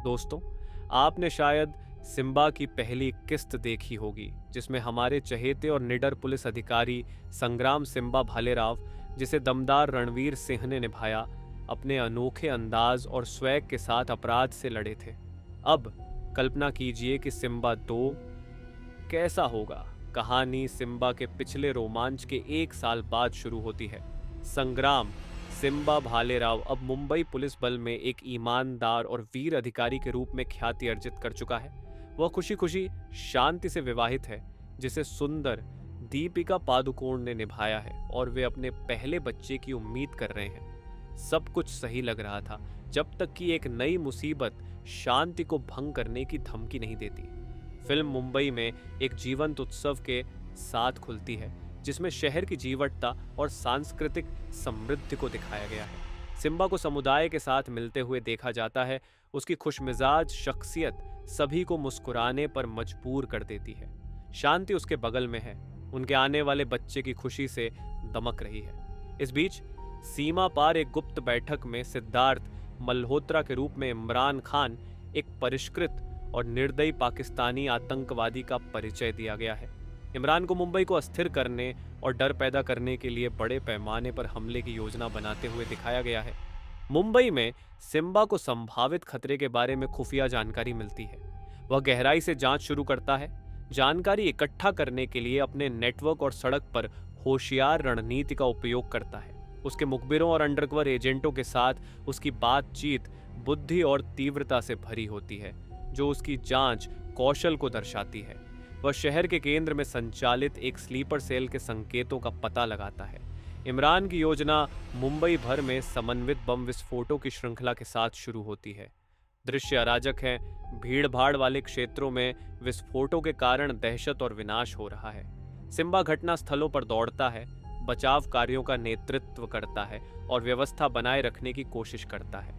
दोस्तों, आपने शायद सिम्बा की पहली किस्त देखी होगी, जिसमें हमारे चहेते और निडर पुलिस अधिकारी संग्राम सिम्बा भालेराव, जिसे दमदार रणवीर सिंह ने निभाया, अपने अनोखे अंदाज और स्वैग के साथ अपराध से लड़े थे। अब कल्पना कीजिए कि सिम्बा 2 कैसा होगा। कहानी सिम्बा के पिछले रोमांच के 1 साल बाद शुरू होती है। संग्राम सिम्बा भालेराव अब मुंबई पुलिस बल में एक ईमानदार और वीर अधिकारी के रूप में ख्याति अर्जित कर चुका है। वह खुशी खुशी शांति से विवाहित है, जिसे सुंदर दीपिका पादुकोण ने निभाया है, और वे अपने पहले बच्चे की उम्मीद कर रहे हैं। सब कुछ सही लग रहा था, जब तक कि एक नई मुसीबत शांति को भंग करने की धमकी नहीं देती। फिल्म मुंबई में एक जीवंत उत्सव के साथ खुलती है, जिसमें शहर की जीवटता और सांस्कृतिक समृद्धि को दिखाया गया है। सिम्बा को समुदाय के साथ मिलते हुए देखा जाता है। उसकी खुशमिजाज शख्सियत सभी को मुस्कुराने पर मजबूर कर देती है। शांति उसके बगल में है, उनके आने वाले बच्चे की खुशी से दमक रही है। इस बीच सीमा पार एक गुप्त बैठक में सिद्धार्थ मल्होत्रा के रूप में इमरान खान, एक परिष्कृत और निर्दयी पाकिस्तानी आतंकवादी का परिचय दिया गया है। इमरान को मुंबई को अस्थिर करने और डर पैदा करने के लिए बड़े पैमाने पर हमले की योजना बनाते हुए दिखाया गया है। मुंबई में सिम्बा को संभावित खतरे के बारे में खुफिया जानकारी मिलती है। वह गहराई से जांच शुरू करता है, जानकारी इकट्ठा करने के लिए अपने नेटवर्क और सड़क पर होशियार रणनीति का उपयोग करता है। उसके मुखबिरों और अंडरकवर एजेंटों के साथ उसकी बातचीत बुद्धि और तीव्रता से भरी होती है, जो उसकी जांच कौशल को दर्शाती है। वह शहर के केंद्र में संचालित एक स्लीपर सेल के संकेतों का पता लगाता है। इमरान की योजना मुंबई भर में समन्वित बम विस्फोटों की श्रृंखला के साथ शुरू होती है। दृश्य अराजक है। भीड़ भाड़ वाले क्षेत्रों में विस्फोटों के कारण दहशत और विनाश हो रहा है। सिम्बा घटना स्थलों पर दौड़ता है, बचाव कार्यों का नेतृत्व करता है और व्यवस्था बनाए रखने की कोशिश करता है।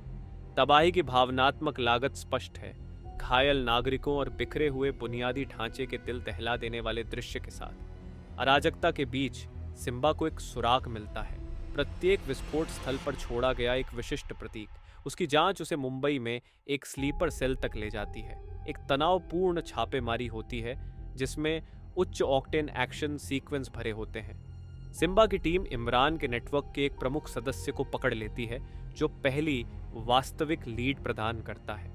तबाही की भावनात्मक लागत स्पष्ट है। घायल नागरिकों और बिखरे हुए बुनियादी ढांचे के दिल दहला देने वाले दृश्य के साथ अराजकता के बीच सिम्बा को एक सुराग मिलता है। प्रत्येक विस्फोट स्थल पर छोड़ा गया एक विशिष्ट प्रतीक। उसकी जांच उसे मुंबई में एक स्लीपर सेल तक ले जाती है। एक तनावपूर्ण छापेमारी होती है, जिसमें उच्च ऑक्टेन एक्शन सीक्वेंस भरे होते हैं। सिम्बा की टीम इमरान के नेटवर्क के एक प्रमुख सदस्य को पकड़ लेती है, जो पहली वास्तविक लीड प्रदान करता है।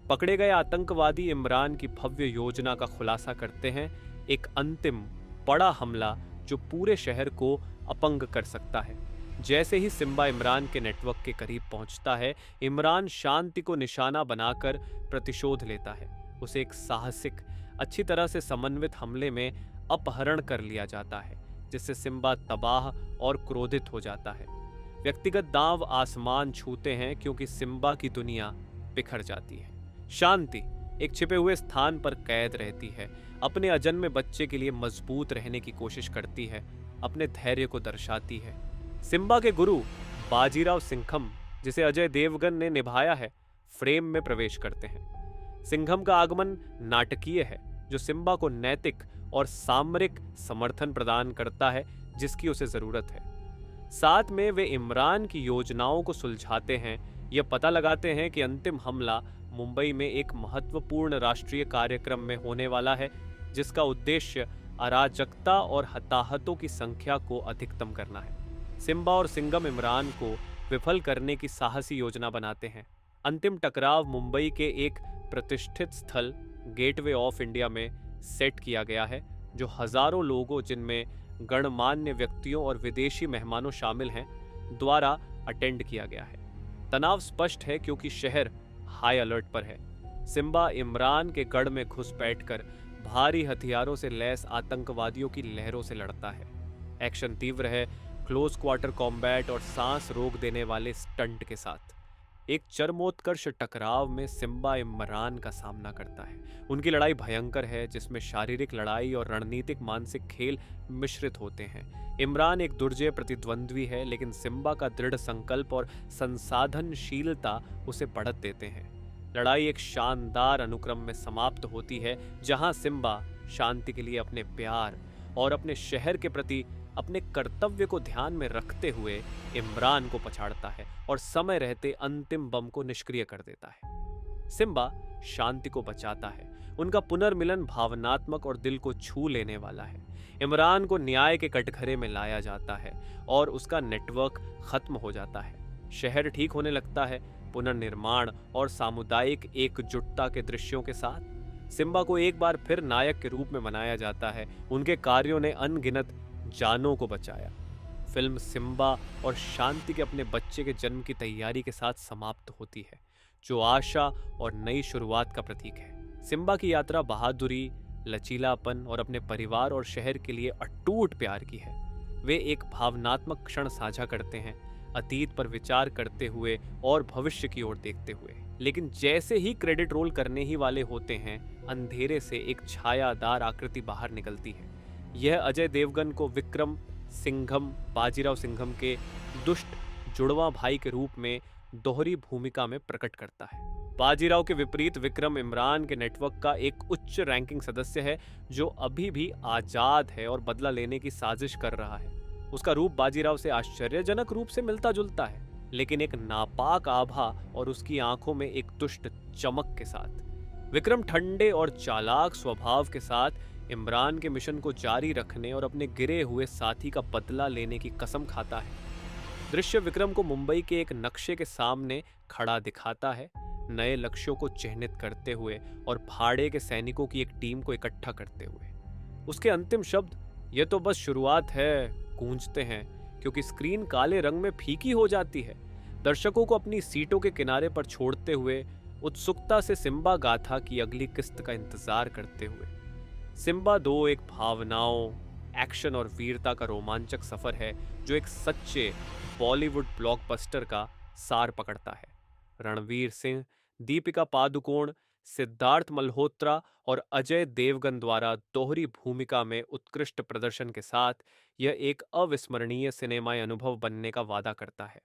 पकड़े गए आतंकवादी इमरान की भव्य योजना का खुलासा करते हैं, एक अंतिम बड़ा हमला जो पूरे शहर को अपंग कर सकता है। जैसे ही सिम्बा इमरान के नेटवर्क के करीब पहुंचता है, इमरान शांति को निशाना बनाकर प्रतिशोध लेता है। उसे एक साहसिक, अच्छी तरह से समन्वित हमले में अपहरण कर लिया जाता है, जिससे सिम्बा तबाह और क्रोधित हो जाता है। व्यक्तिगत दांव आसमान छूते हैं, क्योंकि सिम्बा की दुनिया बिखर जाती है। शांति एक छिपे हुए स्थान पर कैद रहती है, अपने अजन्मे बच्चे के लिए मजबूत रहने की कोशिश करती है, अपने धैर्य को दर्शाती है। सिम्बा के गुरु बाजीराव सिंघम, जिसे अजय देवगन ने निभाया है, फ्रेम में प्रवेश करते हैं। सिंघम का आगमन नाटकीय है, जो सिम्बा को नैतिक और सामरिक समर्थन प्रदान करता है जिसकी उसे जरूरत है। साथ में वे इमरान की योजनाओं को सुलझाते हैं, यह पता लगाते हैं कि अंतिम हमला मुंबई में एक महत्वपूर्ण राष्ट्रीय कार्यक्रम में होने वाला है, जिसका उद्देश्य अराजकता और हताहतों की संख्या को अधिकतम करना है। सिम्बा और सिंघम इमरान को विफल करने की साहसी योजना बनाते हैं। अंतिम टकराव मुंबई के एक प्रतिष्ठित स्थल गेटवे ऑफ इंडिया में सेट किया गया है, जो हजारों लोगों, जिनमें गणमान्य व्यक्तियों और विदेशी मेहमानों शामिल हैं, द्वारा अटेंड किया गया है। तनाव स्पष्ट है, क्योंकि शहर हाई अलर्ट पर है। सिम्बा इमरान के गढ़ में घुस बैठकर भारी हथियारों से लैस आतंकवादियों की लहरों से लड़ता है। एक्शन तीव्र है, क्लोज क्वार्टर कॉम्बैट और सांस रोक देने वाले स्टंट के साथ। एक चरमोत्कर्ष टकराव में सिम्बा इमरान का सामना करता है। उनकी लड़ाई भयंकर है, जिसमें शारीरिक लड़ाई और रणनीतिक मानसिक खेल मिश्रित होते हैं। इमरान एक दुर्जय प्रतिद्वंद्वी है, लेकिन सिम्बा का दृढ़ संकल्प और संसाधनशीलता उसे बढ़त देते हैं। लड़ाई एक शानदार अनुक्रम में समाप्त होती है, जहां सिम्बा शांति के लिए अपने प्यार और अपने शहर के प्रति अपने कर्तव्य को ध्यान में रखते हुए इमरान को पछाड़ता है और समय रहते अंतिम बम को निष्क्रिय कर देता है। सिम्बा शांति को बचाता है। उनका पुनर्मिलन भावनात्मक और दिल को छू लेने वाला है। इमरान को न्याय के कटघरे में लाया जाता है और उसका नेटवर्क खत्म हो जाता है। शहर ठीक होने लगता है, पुनर्निर्माण और सामुदायिक एकजुटता के दृश्यों के साथ। सिम्बा को एक बार फिर नायक के रूप में मनाया जाता है। उनके कार्यों ने अनगिनत जानों को बचाया। फिल्म सिम्बा और शांति के अपने बच्चे के जन्म की तैयारी के साथ समाप्त होती है, जो आशा और नई शुरुआत का प्रतीक है। सिम्बा की यात्रा बहादुरी, लचीलापन और अपने परिवार और शहर के लिए अटूट प्यार की है। वे एक भावनात्मक क्षण साझा करते हैं, अतीत पर विचार करते हुए और भविष्य की ओर देखते हुए। लेकिन जैसे ही क्रेडिट रोल करने ही वाले होते हैं, अंधेरे से एक छायादार आकृति बाहर निकलती है। यह अजय देवगन को विक्रम सिंघम बाजीराव सिंघम के दुष्ट जुड़वा भाई के रूप में दोहरी भूमिका में प्रकट करता है। बाजीराव के विपरीत विक्रम इमरान के नेटवर्क का एक उच्च रैंकिंग सदस्य है, जो अभी भी आजाद है और बदला लेने की साजिश कर रहा है। उसका रूप बाजीराव से आश्चर्यजनक रूप से मिलता जुलता है, लेकिन एक नापाक आभा और उसकी आंखों में एक दुष्ट चमक के साथ। विक्रम ठंडे और चालाक स्वभाव के साथ इमरान के मिशन को जारी रखने और अपने गिरे हुए साथी का बदला लेने की कसम खाता है। दृश्य विक्रम को मुंबई के एक नक्शे के सामने खड़ा दिखाता है, नए लक्ष्यों को चिह्नित करते हुए और भाड़े के सैनिकों की एक टीम को इकट्ठा करते हुए। उसके अंतिम शब्द "यह तो बस शुरुआत है" गूंजते हैं, क्योंकि स्क्रीन काले रंग में फीकी हो जाती है। दर्शकों को अपनी सीटों के किनारे पर छोड़ते हुए, उत्सुकता से सिम्बा गाथा की अगली किस्त का इंतजार करते हुए। सिम्बा 2 एक भावनाओं, एक्शन और वीरता का रोमांचक सफर है, जो एक सच्चे बॉलीवुड ब्लॉकबस्टर का सार पकड़ता है। रणवीर सिंह, दीपिका पादुकोण, सिद्धार्थ मल्होत्रा और अजय देवगन द्वारा दोहरी भूमिका में उत्कृष्ट प्रदर्शन के साथ यह एक अविस्मरणीय सिनेमाई अनुभव बनने का वादा करता है।